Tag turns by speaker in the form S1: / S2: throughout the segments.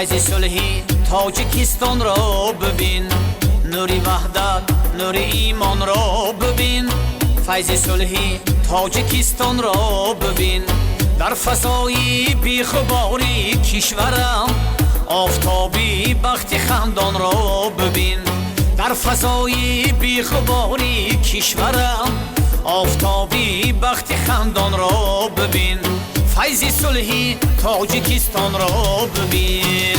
S1: فیض صلحی تاجیکستان را ببین، نوری وحدت نور ایمان را ببین. فیض صلحی تاجیکستان را ببین، در فضای بیخباری کشورم آفتابی بخت خندان را ببین. در فضای بیخباری کشورم آفتابی بخت خندان را ببین. فیض صلحی تاجیکستان را ببین.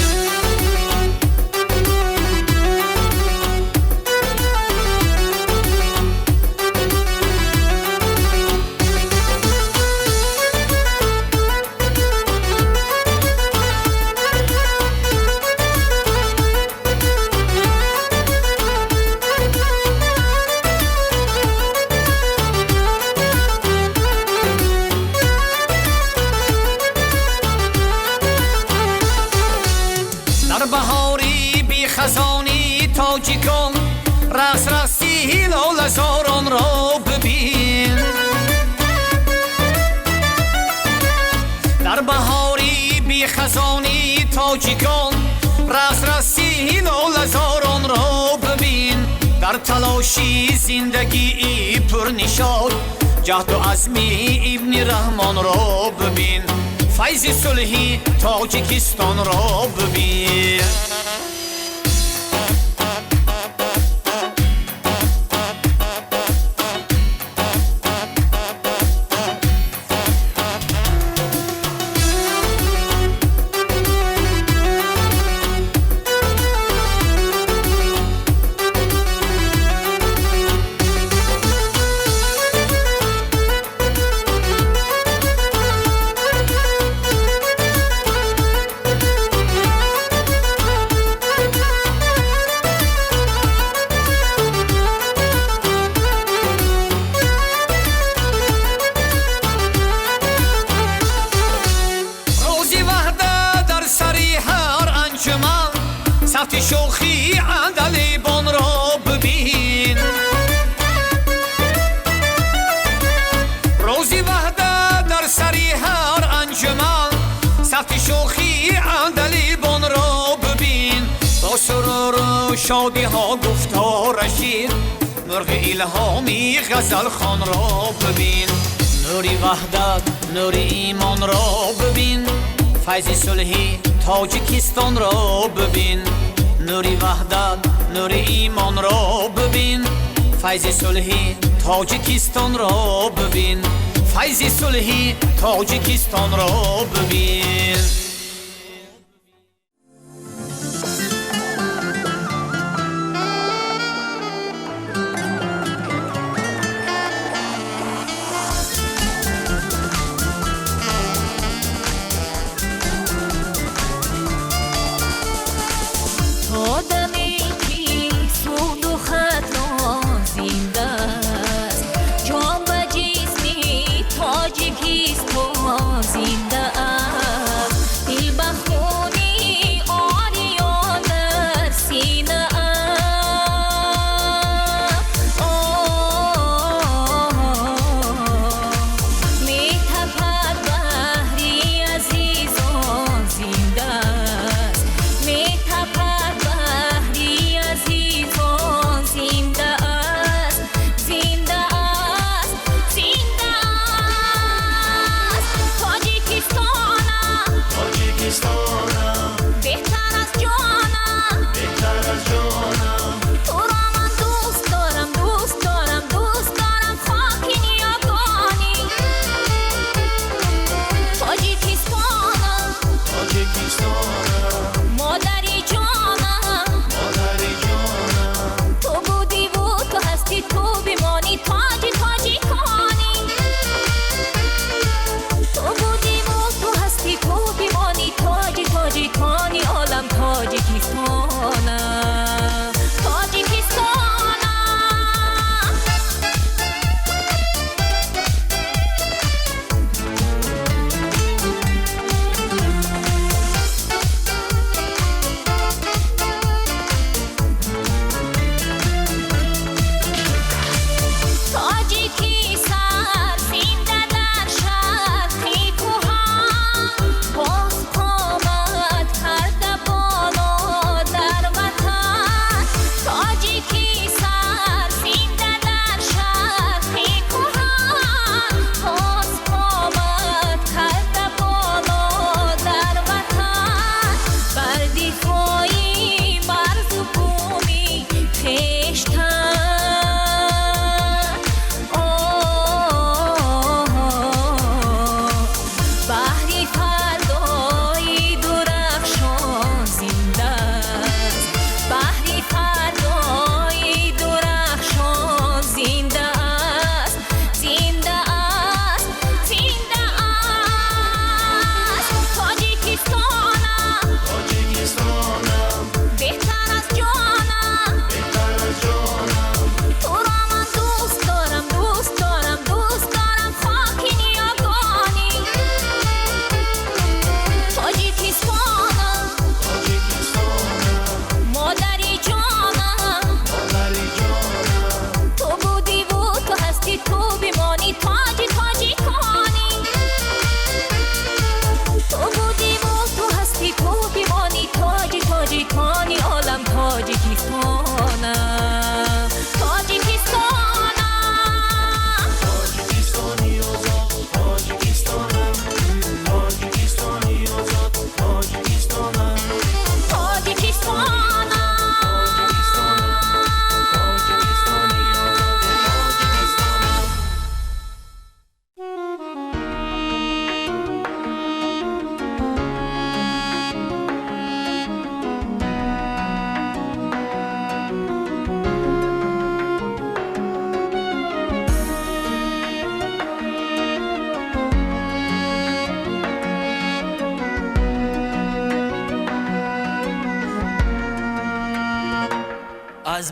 S1: در بهاری بی خزانی تاجیکان رقص رقصی لاله زاران را ببین. در بهاری بی خزانی تاجیکان رقص رقصی لاله زاران را ببین. در تلاشی زندگی پرنشاط جهد و عزم ابن رحمان را ببین. فیض صلحی تاجیکستان را ببین. سخت شوخی عندلیبان را ببین. روزی وحدت در سری هر انجمن سخت شوخی عندلیبان را ببین. با سرور و شادی ها گفتا رشید مرغ الهامی غزل خان را ببین. نوری وحدت نور ایمان را ببین. فیض صلحی تاجیکستان را ببین. نوری وحدت نور ایمان را ببین. فیض صلحی تاجیکستان را ببین. فیض صلحی تاجیکستان را ببین.
S2: آدمی که سود و خطا زنده است، جان و جسمی تاجیکستان زنده است.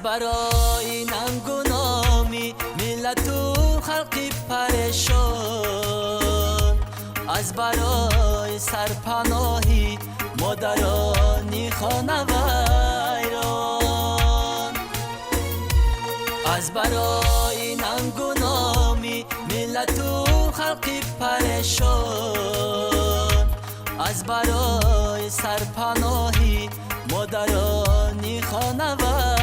S3: از برای ننگ و نامی ملت و خلقی پریشان، از برای سرپناهی مادرانی خانه ویران، از برای ننگ و نامی ملت و خلقی پریشان، از برای سرپناهی مادرانی خانه ویران.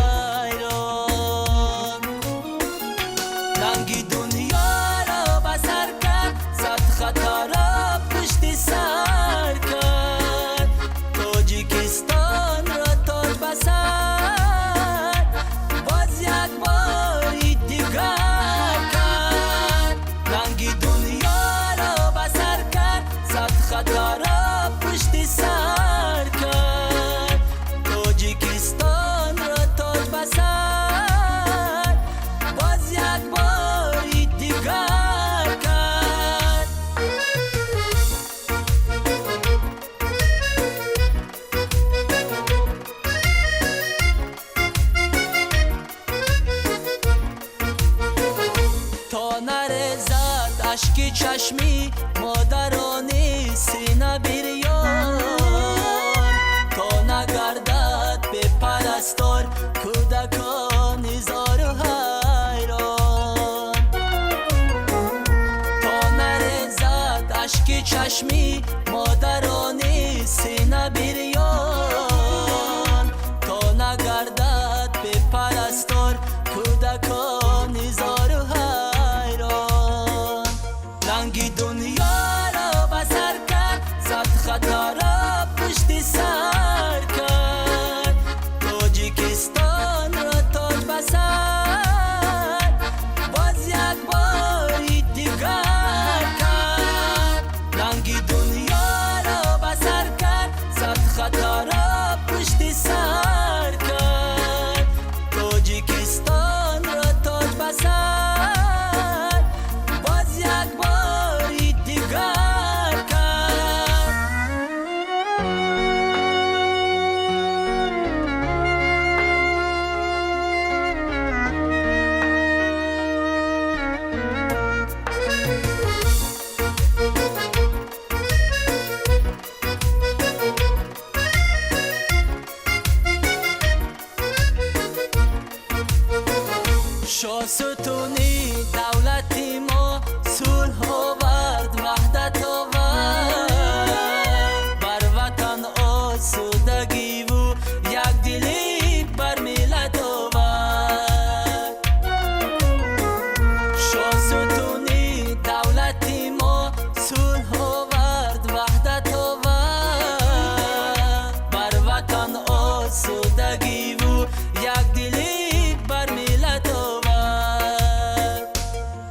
S3: ننگی دنیا را بسر کرد، صد خطا را پشت سر کرد، تاجیکستان را تاج بسر باز یک باری دیگر کرد. ننگی دنیا را بسر کرد، صد خطا را پشت سر کرد، تاجیکستان را تاج بسر باز یک باری دیگر کرد. تا نرزد اشک چشمی مادرانی سینه بریان، تا نگردد به پرستار کودکان زار و حیران، تا نرزد اشک چشمی مادرانی سینه بریان، تا نگردد به پرستار کودکان زار و حیران. ننگی دنیا را بسر کرد، صد خطا را پشت سر کرد، تاجیکستان را تاج بسر باز یک باری دیگر کرد. ننگی دنیا را بسر کرد، صد خطا را پشت سر کرد، تاجیکستان را تاج بسر باز یک باری دیگر کرد. شاه ستونی دولتی ما صلح آورد، وحدت آورد، بر وطن آسودگی و یک دلی بر ملت آورد. شاه ستونی دولتی ما صلح آورد، وحدت آورد، بر وطن آسودگی و یک دلی بر ملت آورد.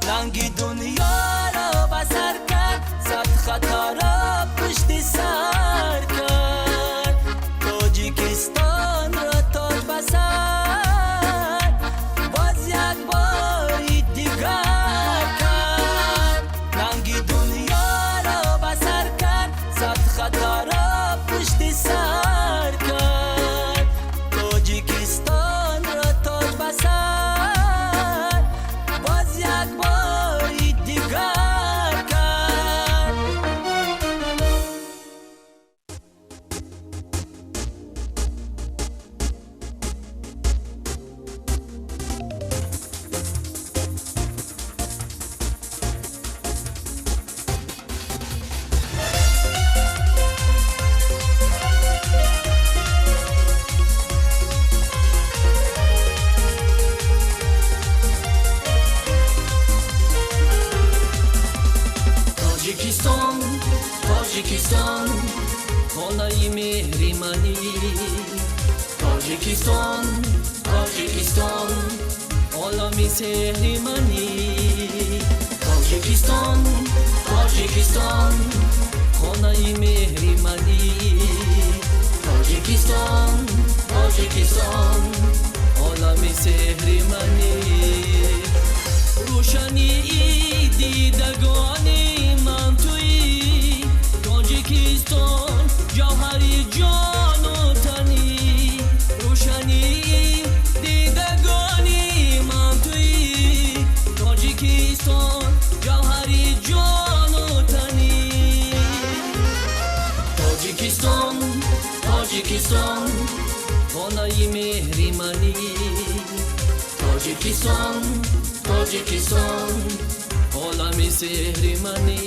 S3: ننگی دنیا را بسر کرد، صد خطا را پشت سر کرد، تاجیکستان را تاج بسر باز یک باری دیگر کرد. ننگی دنیا را بسر کرد، صد خطا را پشت سر کرد، تاجیکستان را تاج بسر باز یک باری دیگر کرد.
S4: تاجیکستان، تاجیکستان، خانه مهری منی. تاجیکستان، تاجیکستان، عالمی سحری منی. تاجیکستان، تاجیکستان، خانه مهری منی. تاجیکستان، تاجیکستان، عالمی سحری منی. روشنی دیدگانی من توی تاجیکستان، جوهری جان و تنی. روشنی دیدگانی Tojikiston, Tojikiston, olami sehrimani.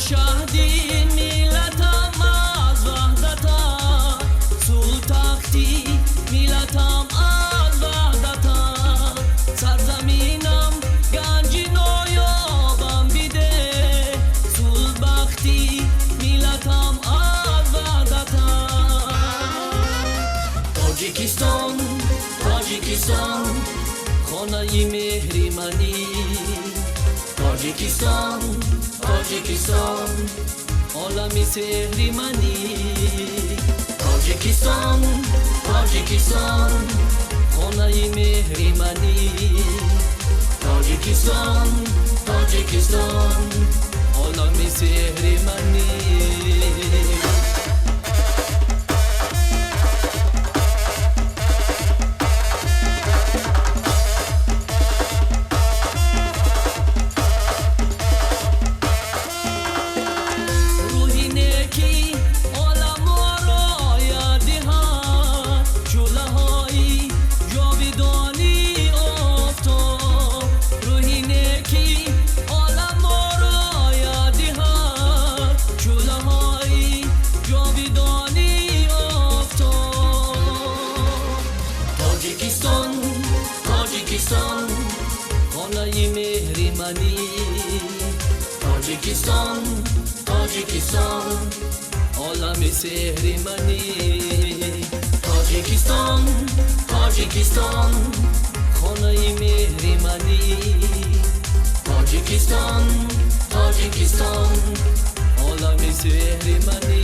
S4: Shahdi milatam az vahdata, sul takhti milatam az vahdata, sarzaminam ganji noyobam bide, sul bakhti milatam az vahdata. Tojikiston, Tojikiston, khonai mehrimani. Tojikiston, Tojikiston, olami sehrimani. Tojikiston, Tojikiston, khonai mehrimani. Tojikiston, Tojikiston, olami sehrimani. Tojikiston, khonai mehrimani. Tojikiston, Tojikiston, olami sehrimani. Tojikiston, Tojikiston, khonai mehrimani. Tojikiston, Tojikiston, olami sehrimani.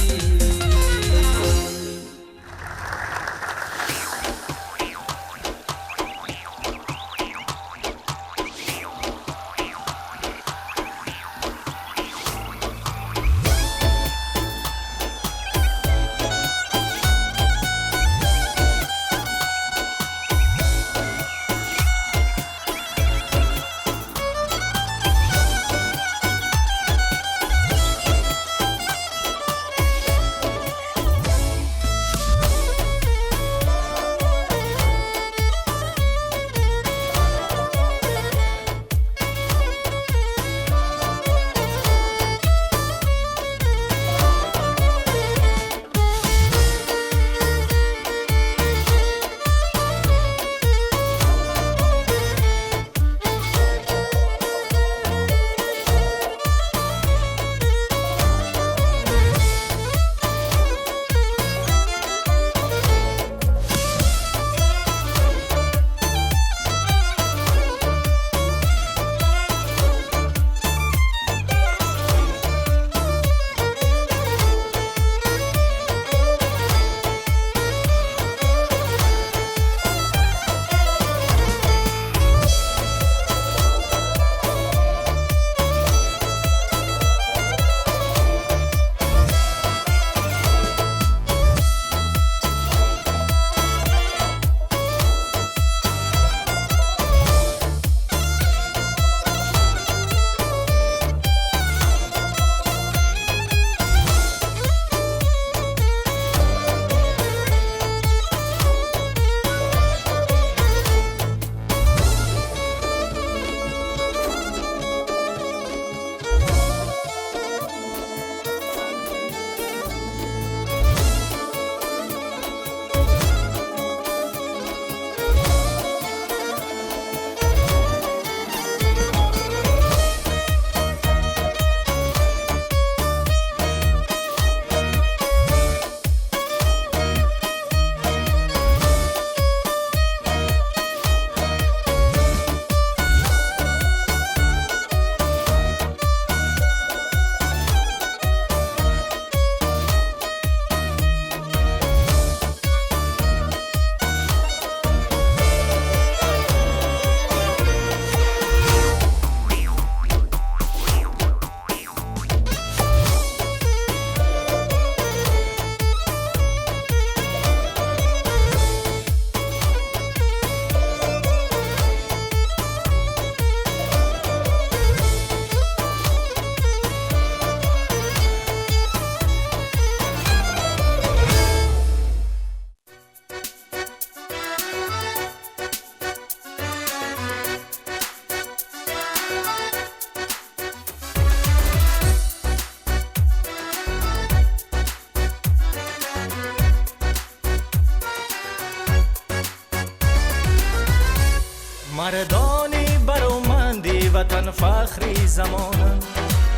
S5: وطن فخری زمانم،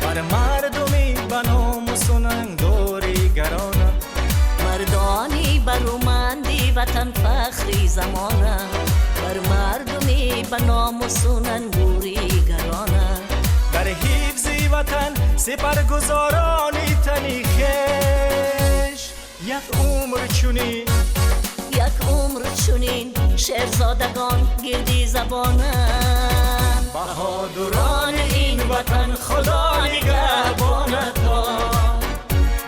S5: بر مردمی بناموسونن دوری گرانم.
S2: مردانی برومندی وطن فخری زمانم، بر مردمی بناموسونن دوری گرانم.
S5: در حفظی وطن سپرگزارانی تنی خش، یک عمر چونین
S2: یک عمر چونین شهرزادگان گردی زبانم.
S5: بهادران این وطن خدا نگهبانت باد،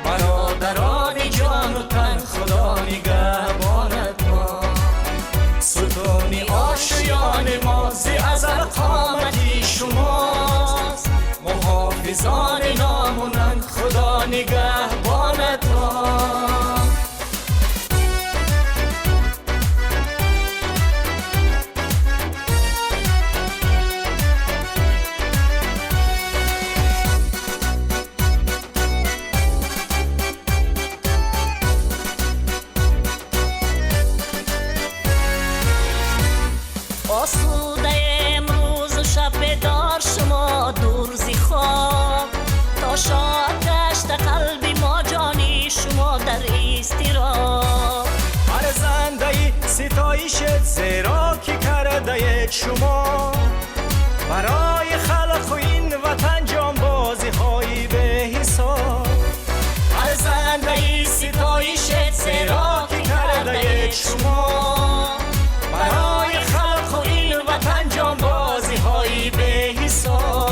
S5: برادران جان و تن خدا نگهبانت باد. ستون آشیان ما ز ازل قامتی شماست، محافظان نامونن خدا نگهبانت باد.
S2: آسوده امروز و شب بیدار شما دور زی خواب، تا شاد گشت قلب ما جانی شما در اضطراب.
S5: ارزنده ستایشت زیرا که کرده شما، برای خلق و این وطن جانبازی های به حساب. ارزنده ستایشت زیرا که کرده شما، برای خلق و این وطن جانبازی های به حساب.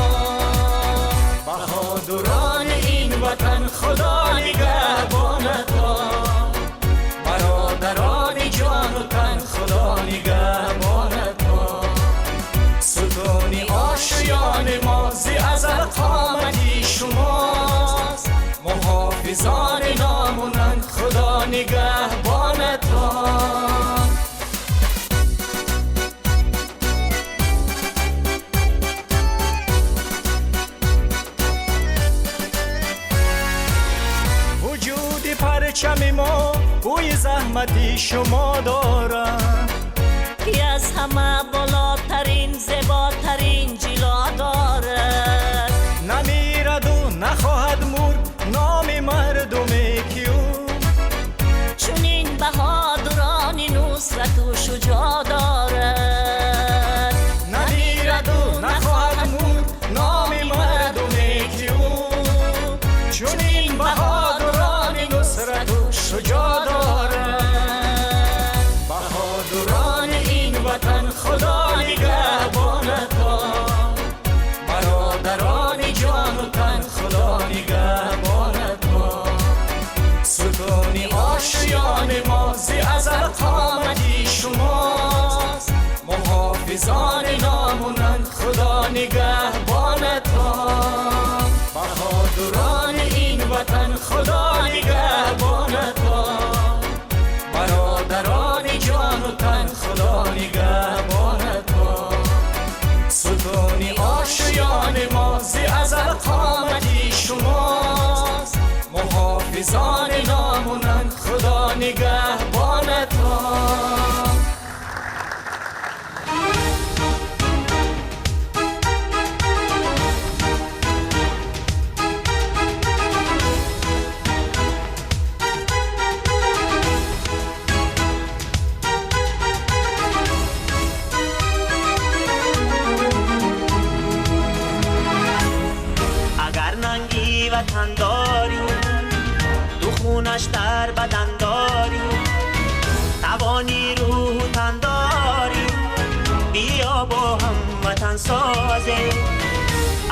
S5: بهادران این وطن خدا نگهبانت باد، برادران جان و تن خدا نگهبانت باد. ستون آشیان ما ز ازل قامتی شماست، محافظان نامونن خدا نگهبانت باد. پرچم ما بوی زحمتی شما دارد،
S2: که از همه بالاترین زیباترین جلا دارد.
S5: نمیرد و نخواهد مرد نام مردمی که او،
S2: چون این بهادرانی نصرت و شجاع دارد.
S5: نمیرد و نخواهد مرد نام مردمی که او، چون این بهادرانی نصرت و شجاع دارد. بهادران این وطن خدا نگهبانت باد، برادران جان و تن خدا نگهبانت باد. ستون آشیان ما ز ازل قامتی شماست، محافظان نامونن خدا نگهبانت باد. بهادران این وطن خدا نگهبانت باد، برادران جان و تن خدا نگهبانت باد. ستون آشیان ما ز ازل قامتی شماست، محافظان نامونن خدا نگهبانت باد.
S6: وطن داری، تو خونش در بدن داری، توانی روح و تن داری، بیا با هم وطن سازه.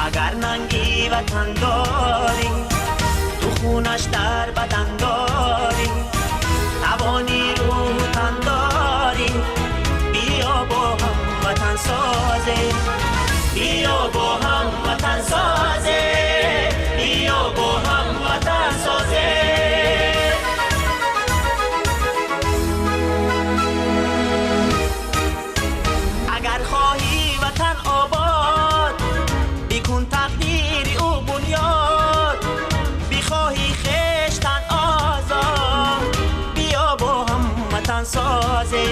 S6: اگر ننگی وطن داری، تو خونش در بدن داری، توانی روح و تن داری، بیا با هم وطن سازه. بیا با هم وطن سازه، بیا با هم وطن سازه. اگر خواهی وطن آباد، بکن تقدیر او بنیاد. بخواهی خشتن آزاد، بیا با هم وطن سازه.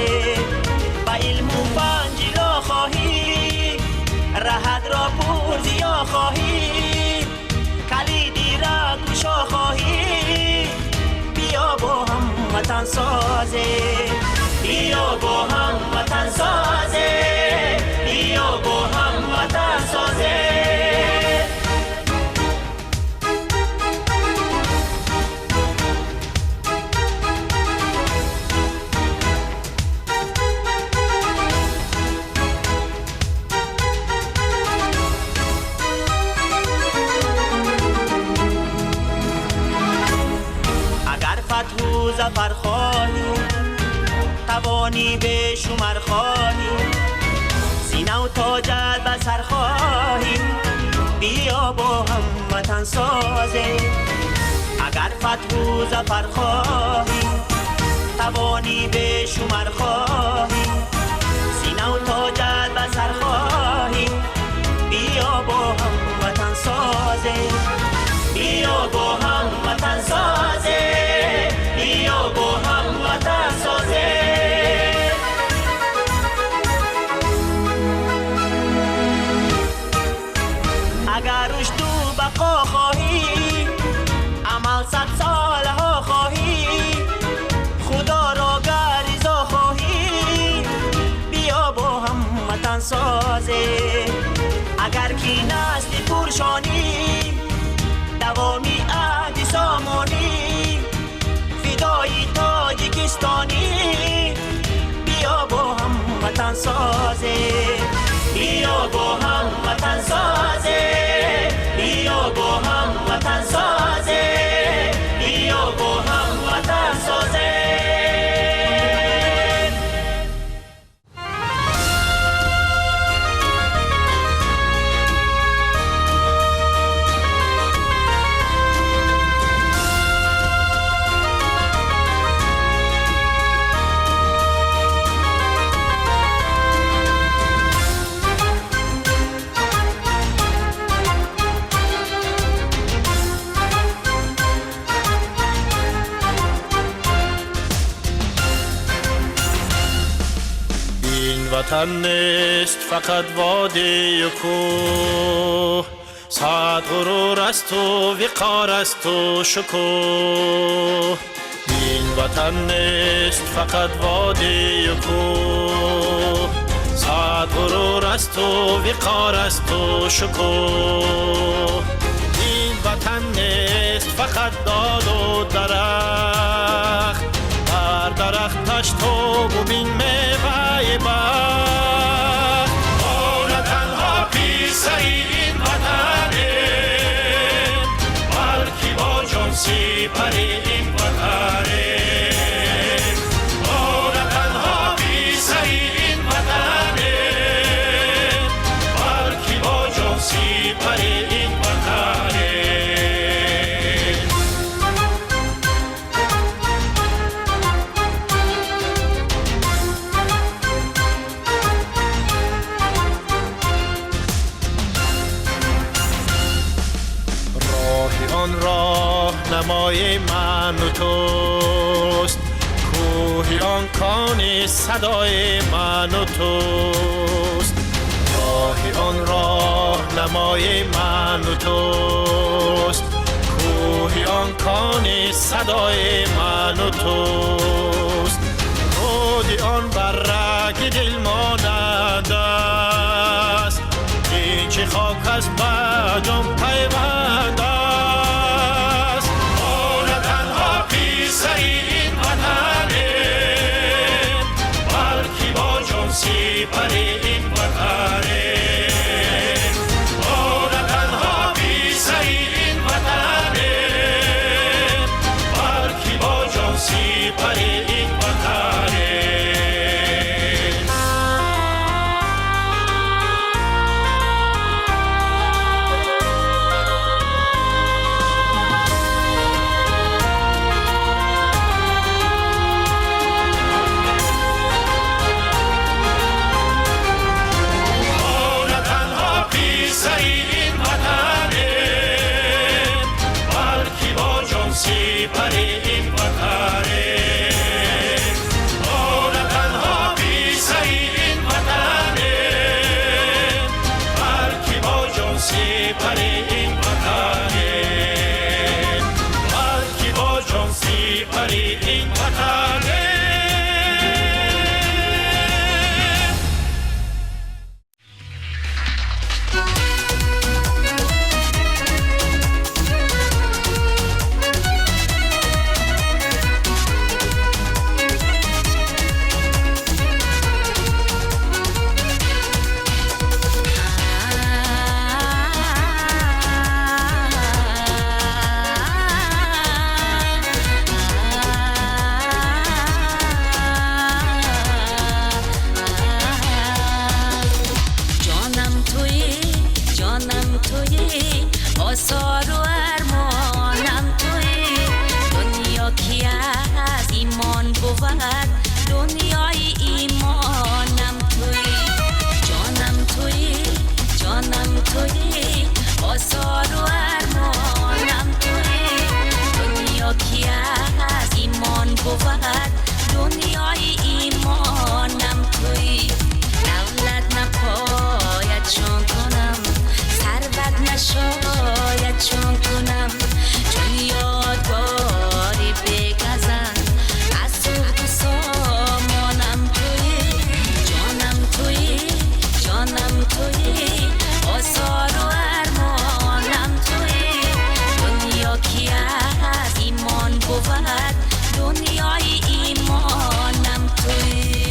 S6: با علم و فن جلو خواهی، زفر خواهی، توانی به شمر خواهی، سینه و تاجت به سر خواهی، بیا با هم وطن سازی. اگر فتح و زفر خواهی، توانی به شمر خواهی، سینه و تاجت به سر خواهی، بیا با هم وطن سازی. بیا با هم وطن سازی، بیا با هم وطن سازی. اگر رشد و بقا خواهی، عمل 100 ساله ها خواهی، خدا را گر رضا خواهی، بیا با هم وطن سازی. اگر کی نسل پرشانی، دوامی عهد سامانی، فدای تاجیکستانی، بیا با هم وطن سازی. بیا با هم وطن سازی، بیا با هم وطن سازی، بیا با هم وطن سازی.
S7: وطن نیست فقط وادی و کوه، سعد غرور است و وقار است و شکوه. این وطن نیست فقط وادی و کوه، سعد غرور است و وقار است و شکوه. این وطن نیست فقط داد و درخت، بر درختش تو ببین میوه بخت. ما نه تنها پیسه این وطنیم، بلکه با جان سپر این وطنیم. ما نه تنها پیسه این وطنیم، بلکه با جان سپر این وطنیم. آن راه نمای من و توست، کوهی آن کان صدای من و توست. راه آن راه نمای من و توست، کوهی آن کان صدای من و توست. رود آن برگ دل مانند است، هیچ خاک از بجام پیوند است. ما نه تنها پیسه این وطنیم، بلکه با جان سپر این وطنیم. ما نه تنها پیسه این وطنیم، بلکه با جان سپر این وطنیم.
S2: تویی آثار و ارمانم تویی دنیا کی از ایمان بود دنیای ایمانم تویی جانم تویی جانم تویی آثار و ارمانم تویی دنیا کی از ایمان بود دنیای ایمانم تویی دولت نپاید چون کنم ثروت نشاید چون کنم چون یادگاری بگذن از سوخت و سامانم تویی جانم تویی جانم تویی آثار و ارمانم تویی دنیا کی از ایمان بود دنیای ایمانم تویی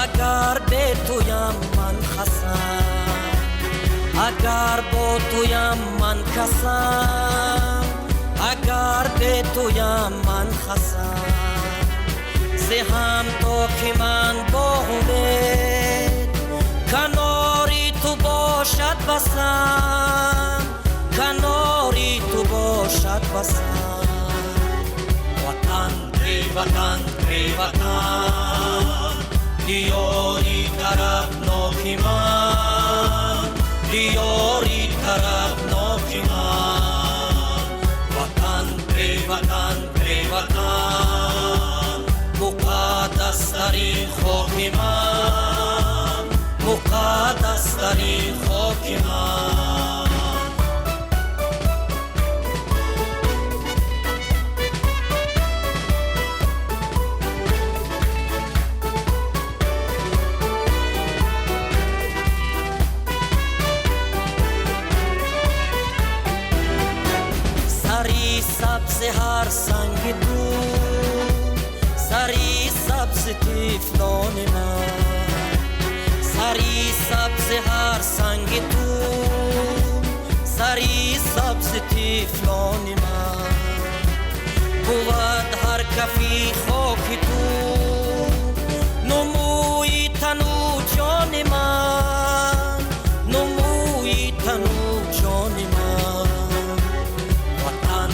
S3: اگر به تویم من خسم اگر با تویم من کسم اگر به تویم من خسم زهم تو که من با امید کناری تو باشد بسم کناری تو باشد بسم وطن ای وطن ای وطن دیاری طرف ناکی من دیاری طرفناک من وطن ای وطن ای وطن مقدس ترین خاک من مقدس ترین خاک من سری سبز هر سنگ تو سری سبز تیفلان من سری سبز هر سنگ تو سری سبز تیفلان من بود هر کفی خاک تو نموی تنو جان من نموی تنو جان من وطن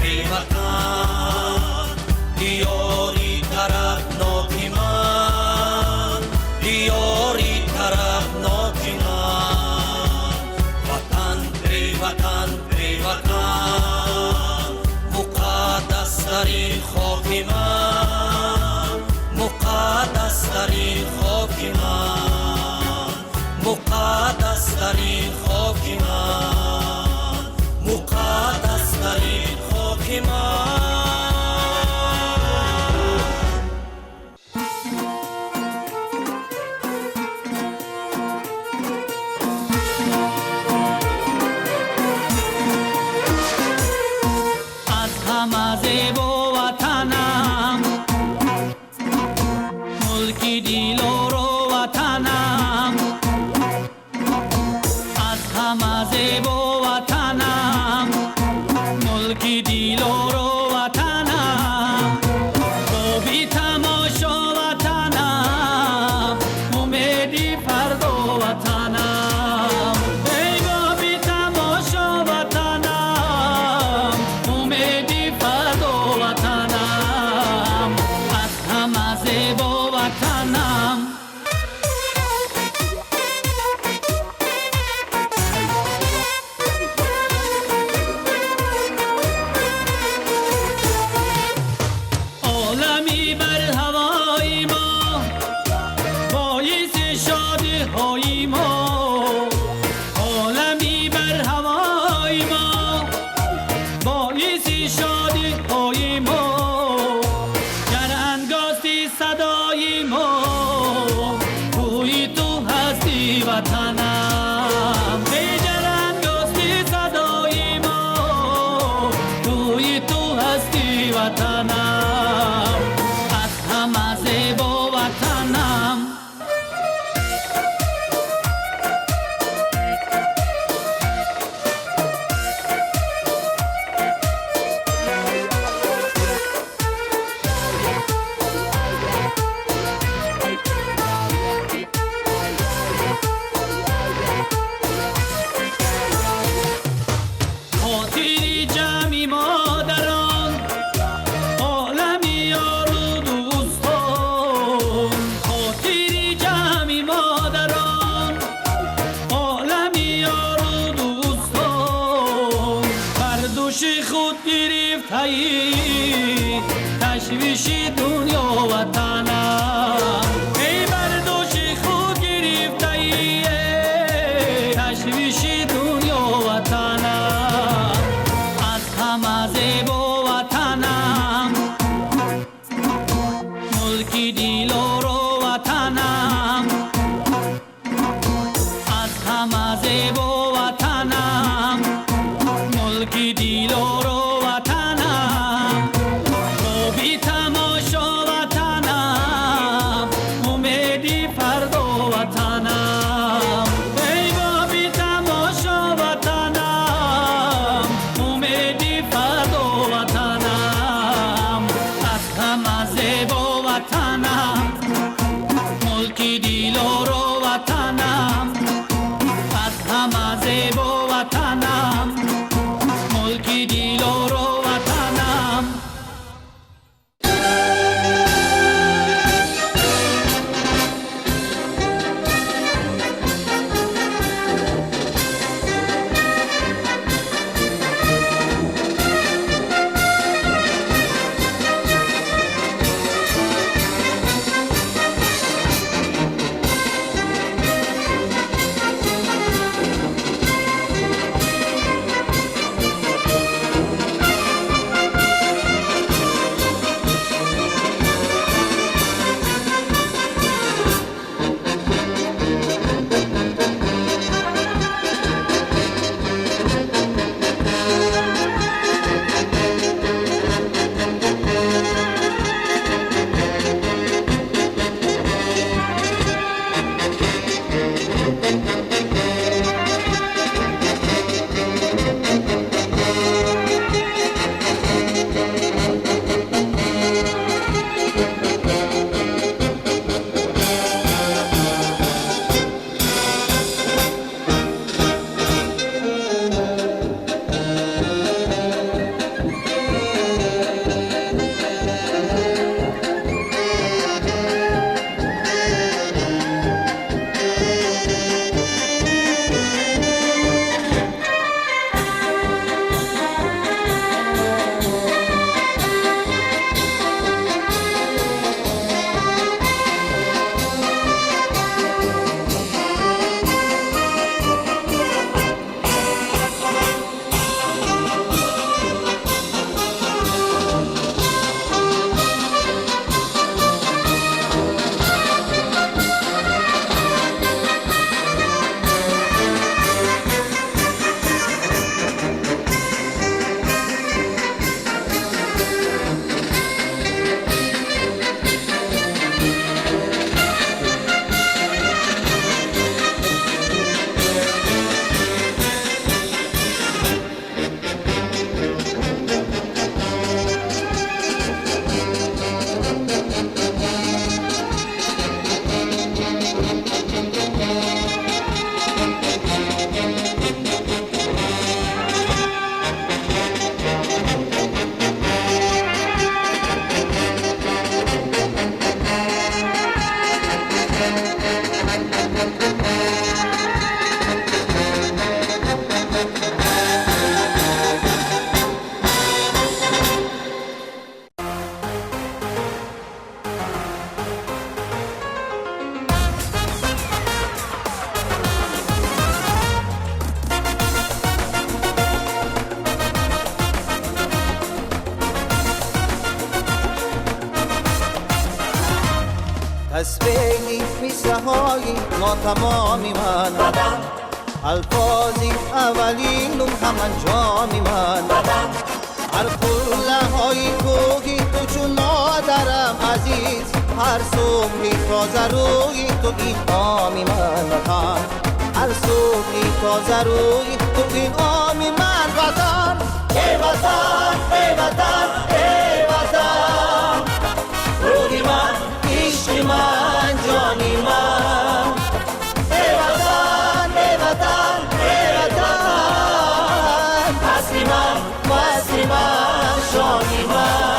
S3: ای وطن دیاری طرفناک من دیاری طرفناک من وطن ای وطن ای وطن مقدس ترین خاک من مقدس ترین خاک من مقدس ترین خاک من مقدس ترین خاک من
S8: از همه زیبا وطنم ملکی دیلارو وطنم از همه زیبا وطنم ملکی دیلارو وطنم با بی تماشا وطنم امیدی فردا وطنم ای با بی تماشا وطنم امیدی فردا وطنم از همه زیبا وطنم عالمی بر هوای ما باعث شادی های ما عالمی بر هوای ما باعث شادی های ما گر انگاشتی صدای ما توی تو هستی وطنم ای گر انگاشتی صدای ما توی تو هستی وطنم از همه زیبا وطنم خاطری جمعی مادران عالمی یار و دوستان خاطری جمعی مادران عالمی یار و دوستان بر دوش خود گرفتی تشویش دنیا وطنم ای بر دوش خود گرفتی تشویش دنیا وطنم از همه زیبا وطنم ملکی دیلارو وطنم از همه زیبا وطنم ملکی دیلارو وطنم با بی تماشا وطنم
S9: های ناتمامی من الفاظی اولین هم انجامی من هر قله های کوهی تو چون مادرم عزیز هر صبحی تازه روی تو این آمی من وطن هر صبحی تازه روی تو این آمی من وطن ای وطن ای وطن ای وطن روحی من عشق من جانی من ای وطن ای وطن ای وطن اصلی من و اصلی من جانی من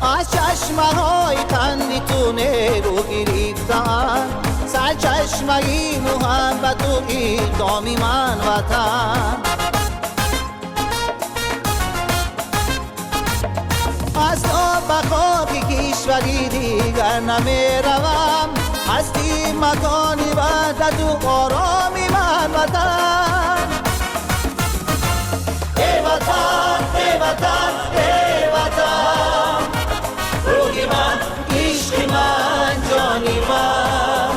S9: از چشمه های خندیتونه رو گریفتن سرچشمه محبت و اقدامی من وطن از آب خاک کشوری دیگر نمی روم هستی مکانی وحدت و آرامی من وطن ای وطن ای وطن ای وطن روحی من عشق من جانی من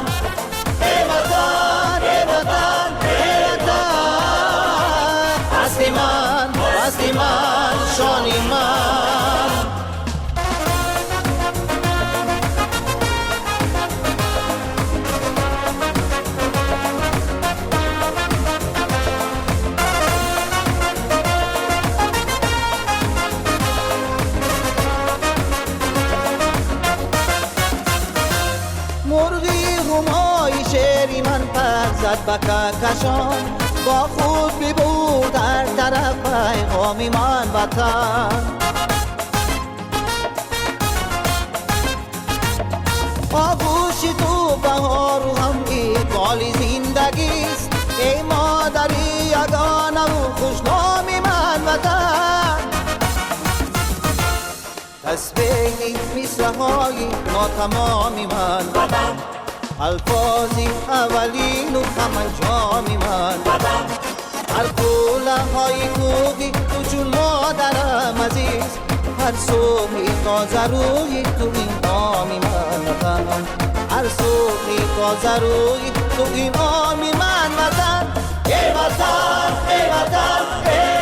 S9: ای وطن ای وطن ای وطن اصلی من شانی من مرغی همای شعری من پر زد به کهکشان با خود ببود هر طرف پیغامی من وطن آغوش تو بهار و هم اقبال زندگیست ای مادری یگانه و خوشنامی من وطن تسبیح مصرهای ناتمامی من الفاظی اولین و هم انجامی من هر قله های کوهی تو چون مادرم عزیز هر صبحی تازه روی تو این آمی من وطن هر صبحی تازه روی تو این آمی من وطن ای وطن ای وطن ای